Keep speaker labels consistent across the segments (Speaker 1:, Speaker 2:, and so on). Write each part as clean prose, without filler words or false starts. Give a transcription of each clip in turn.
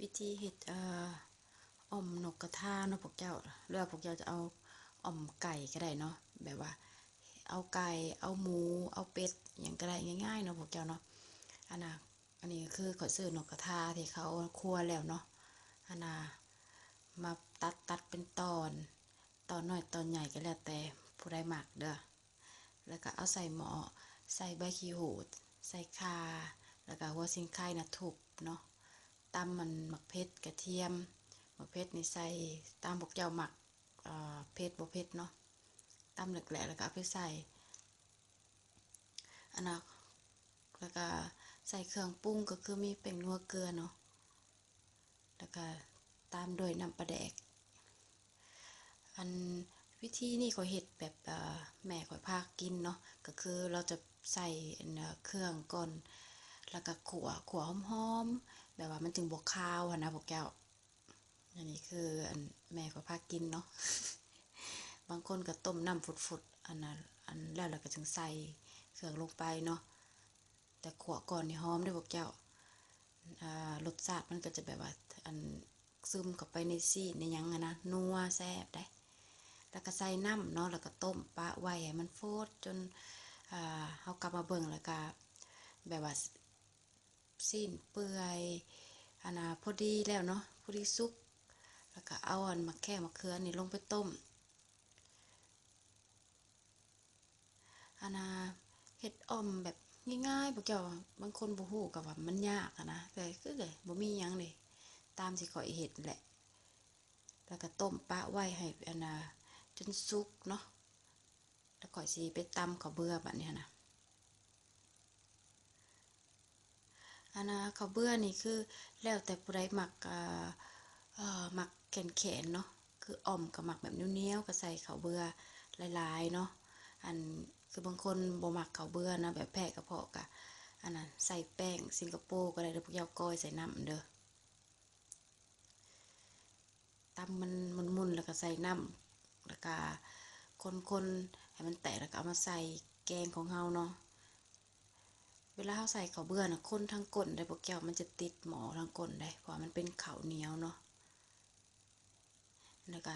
Speaker 1: วิธีเฮ็ดอ่อมนกกระทาเนาะพวกเจ้าหรือว่าพวกเจ้าจะเอาอ่อมไก่ก็ได้เนาะแบบว่าเอาไก่เอาหมูเอาเป็ดหยังก็ได้ง่ายๆเนาะพวกเจ้าเนาะอันน่ะอันนี้คือข้อยซื้อนกกระทาที่เขาคั่วแล้วเนาะอันน่ะมาตัดเป็นตอนน้อยตอนใหญ่ก็แล้วแต่ผู้ใดมักเด้อแล้วก็เอาใส่หม้อใส่ใบขี้หูดใส่ข่าแล้วก็หัวสิงไข่น่ะทุบเนาะ ตำมันหมักเพชรกระเทียมหมักเพชรนี่ใส่ตามพวกเจ้าหมักเพชรบ่เพชรเนาะตำแหลกๆแล้วก็เอาไปใส่อันนั้นแล้วก็ใส่เครื่องปรุงก็คือมีแป้งนัวเกลือเนาะแล้วก็ตามด้วยน้ำปลาแดกอันวิธีนี้ข้อยเฮ็ดแบบแม่ข้อยพากินเนาะก็คือเราจะใส่เครื่องก่อนแล้วก็ขั่วหอมๆแบบว่ามันจึงบ่คาวหั้นนะพวกแก้ว อันนี้คืออันแม่ก็พากินเนาะบางคนก็ต้มน้ำฝุดๆอันนั้นแล้วก็จึงใส่เครื่องลงไปเนาะแต่ขั่วก่อนนี่หอมเด้อพวกเจ้ารสชาติมันก็จะแบบว่าอันซึมเข้าไปในซีนในหยังอะนะนัวแซ่บได้แล้วก็ใส่น้ำเนาะแล้วก็ต้มปะไว้ให้มันโฟดจนเฮากลับมาเบิ่งแล้วก็แบบว่าซีนเปื่อยอันน่ะพอดีแล้วเนาะพอดีสุก แล้วก็เอาอันมะแข้งมะเขือนี่ลงไปต้มอันน่ะเฮ็ดอ่อมแบบง่ายๆพวกเจ้าบางคนบ่ฮู้ก็ว่ามันยากอะนะแต่คือเลยบ่มีหยังเลยตามที่ข้อยเฮ็ดแหละแล้วก็ต้มปะไว้ให้อันน่ะจนสุกเนาะแล้วข้อยสิไปตำข้าวเบื่อบัดนี้นะอันน่ะข้าวเบื่อนี่คือแล้วแต่ผู้ใดมักมักแข็งๆเนาะคืออ่อมก็มักแบบเหนียวๆก็ใส่ข้าวเบื่อหลายๆเนาะอันคือบางคนบ่มักข้าวเบื่อนะแบบแพ้กระเพาะก็อันนั้นใส่แป้งสิงคโปร์ก็ได้เด้อพวกเจ้าก้อยใส่น้ำเด้อตำมันมุนๆแล้วก็ใส่น้ำแล้วก็คนๆให้มันแตกแล้วก็เอามาใส่แกงของเฮาเนาะเวลาเฮาใส่ข้าวเบื่อน่ะคนทั้งก้นได้พวกแก้วมันจะติดหม้อทั้งก้นได้เพราะมันเป็นข้าวเหนียวเนาะ แล้วก็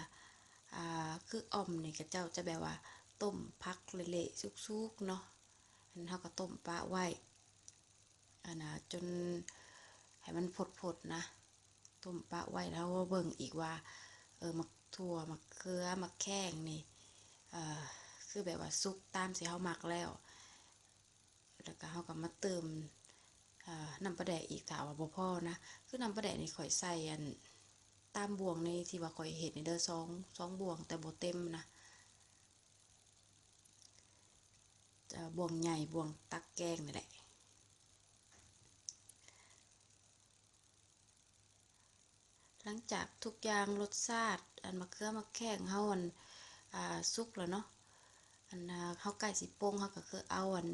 Speaker 1: คืออ่อมนี่ก็เจ้าจะแบบว่าต้มพักเละๆสุกๆเนาะอันเฮาก็ต้มปะไว้อันน่ะจนให้มันผดๆนะต้มปะไว้แล้วเบิ่งอีกว่ามักถั่วมักเขือมักแข้งนี่เอ่อคือแบบว่าสุกตามที่เฮามักแล้วแล้วก็เฮาก็มาเติมน้ำปลาแดกอีกถ้าว่าบ่พอนะคือน้ำปลาแดกนี่ข้อยใส่อันตามบ่วงในที่ว่าข้อยเฮ็ดนี่เด้อสองบ่วงแต่บ่เต็มนะบ่วงใหญ่บ่วงตักแกงนี่แหละหลังจากทุกอย่างรสชาติอันมะเขือมะแข้งเฮาอันสุกแล้วเนาะอันเฮาใกล้สิปรุงเฮาก็คือเอาอัน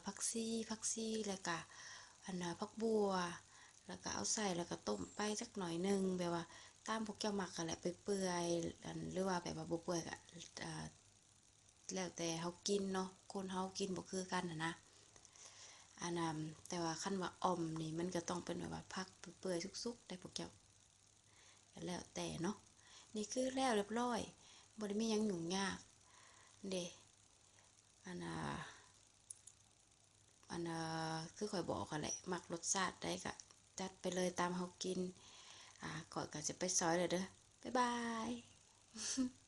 Speaker 1: ผักชีแล้วก็อันผักบัวแล้วก็เอาใส่แล้วก็ต้มไปจักหน่อยหนึ่งแบบว่าตามพวกเจ้ามักอะแหละเปื่อยๆอันหรือว่าแบบว่าบ่เปื่อยก็อ่าแล้วแต่เฮากินเนาะคนเฮากินบ่คือกันนะอันนั้นแต่ว่าคันว่าอ่อมนี่มันก็ต้องเป็นแบบว่าผักเปื่อยๆสุกๆได้พวกเจ้าก็แล้วแต่เนาะนี่คือแล้วเรียบร้อยบ่ได้มีหยังยุ่งยากเด้อันคือข่อยบอกกันแหละมักรสชาติได้ก็จัดไปเลยตามเฮากินก่อนก็จะไปซอยเลยเด้อบ๊ายบาย